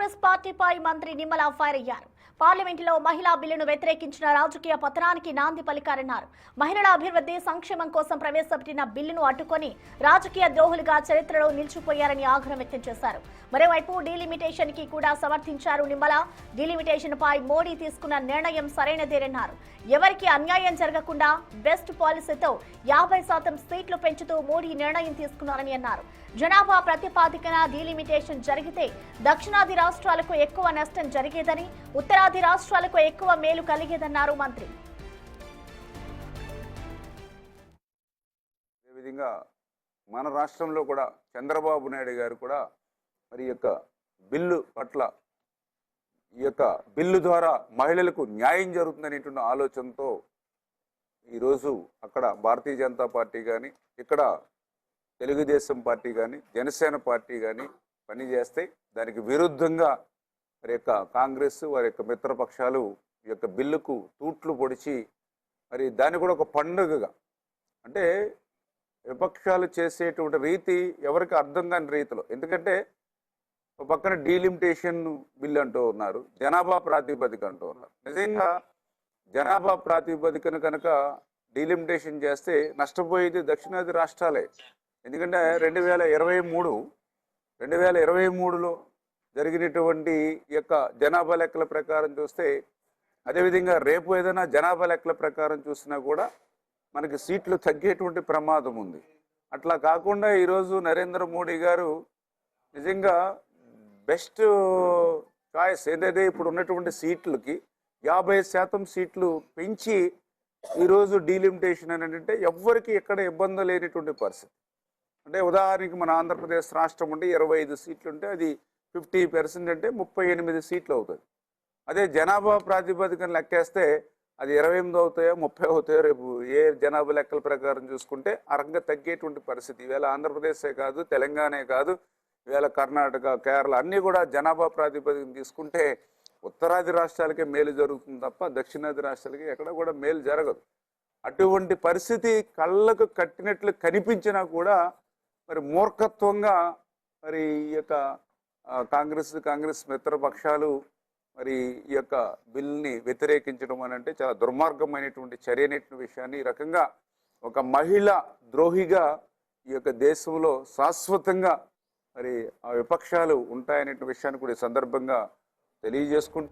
కాంగ్రెస్ పార్టీపై మంత్రి నిమ్మల ఫైర్ అయ్యారు. పార్లమెంటులో మహిళా బిల్లును వ్యతిరేకించిన రాజకీయ పతనానికి నాంది పలికారన్నారు. మహిళల అభివృద్ధి సంక్షేమం కోసం ప్రవేశపెట్టిన బిల్లును అడ్డుకొని రాజకీయ ద్రోహులుగా చరిత్రలో నిలిచిపోయారని ఆగ్రహం వ్యక్తం చేశారు. మరోవైపు డీలిమిటేషన్ కి కూడా సమర్థించారు నిమ్మల. డీలిమిటేషన్ పై మోడీ తీసుకున్న నిర్ణయం సరైనదేనన్నారు. ఎవరికి అన్యాయం జరగకుండా బెస్ట్ పాలసీతో 50% సీట్లు పెంచుతూ మోడీ నిర్ణయం తీసుకున్నారని అన్నారు. జనాభా ప్రతిపాదికన డీలిమిటేషన్ జరిగితే దక్షిణాది రాష్ట్రాలకు ఎక్కువ నష్టం జరిగేదని, ఉత్తరాది రాష్ట్రాలకు ఎక్కువ మేలు కలిగేదన్నారు మంత్రి. విధంగా మన రాష్ట్రంలో కూడా చంద్రబాబు నాయుడు గారు కూడా మరి యొక్క బిల్లు పట్ల ఈ యొక్క బిల్లు ద్వారా మహిళలకు న్యాయం జరుగుతుందనేటువంటి ఆలోచనతో ఈరోజు అక్కడ భారతీయ జనతా పార్టీ కానీ, ఇక్కడ తెలుగుదేశం పార్టీ కానీ, జనసేన పార్టీ కానీ పనిచేస్తే దానికి విరుద్ధంగా మరి యొక్క కాంగ్రెస్ వారి యొక్క మిత్రపక్షాలు ఈ యొక్క బిల్లుకు తూట్లు పొడిచి మరి దాన్ని కూడా ఒక పండుగగా, అంటే విపక్షాలు చేసేటువంటి రీతి ఎవరికి అర్థం కాని రీతిలో, ఎందుకంటే ఒక పక్కన డీలిమిటేషన్ బిల్ అంటూ ఉన్నారు, జనాభా ప్రాతిపదిక అంటూ ఉన్నారు. నిజంగా జనాభా ప్రాతిపదికన కనుక డీలిమిటేషన్ చేస్తే నష్టపోయేది దక్షిణాది రాష్ట్రాలే. ఎందుకంటే 2023లో జరిగినటువంటి యొక్క జనాభా లెక్కల ప్రకారం చూస్తే, అదేవిధంగా రేపు ఏదైనా జనాభా లెక్కల ప్రకారం చూసినా కూడా మనకి సీట్లు తగ్గేటువంటి ప్రమాదం ఉంది. అట్లా కాకుండా ఈరోజు నరేంద్ర మోడీ గారు నిజంగా బెస్ట్ చాయిస్ ఏదైతే ఇప్పుడు ఉన్నటువంటి సీట్లకి 50% సీట్లు పెంచి ఈరోజు డీలిమిటేషన్ అని అంటే ఎవ్వరికి ఎక్కడ ఇబ్బంది లేనిటువంటి పరిస్థితి. అంటే ఉదాహరణకి మన ఆంధ్రప్రదేశ్ రాష్ట్రం ఉంటే 25 సీట్లు ఉంటే అది 50% అంటే 38 సీట్లు అవుతుంది. అదే జనాభా ప్రాతిపదికన లెక్కేస్తే అది 28 అవుతాయో 30 అవుతాయో రేపు ఏ జనాభా లెక్కల ప్రకారం చూసుకుంటే ఆ రకంగా తగ్గేటువంటి పరిస్థితి. ఈవేళ ఆంధ్రప్రదేశే కాదు, తెలంగాణే కాదు, ఈవేళ కర్ణాటక, కేరళ అన్నీ కూడా జనాభా ప్రాతిపదికన తీసుకుంటే ఉత్తరాది రాష్ట్రాలకే మేలు జరుగుతుంది తప్ప దక్షిణాది రాష్ట్రాలకి ఎక్కడ కూడా మేలు జరగదు. అటువంటి పరిస్థితి కళ్ళకు కట్టినట్లు కనిపించినా కూడా మరి మూర్ఖత్వంగా మరి ఈ యొక్క కాంగ్రెస్ మిత్రపక్షాలు మరి ఈ యొక్క బిల్ని వ్యతిరేకించడం అని అంటే చాలా దుర్మార్గమైనటువంటి చర్య అనేటువంటి విషయాన్ని, ఈ రకంగా ఒక మహిళ ద్రోహిగా ఈ యొక్క దేశంలో శాశ్వతంగా మరి ఆ విపక్షాలు ఉంటాయనే విషయాన్ని కూడా ఈ సందర్భంగా తెలియజేసుకుంటూ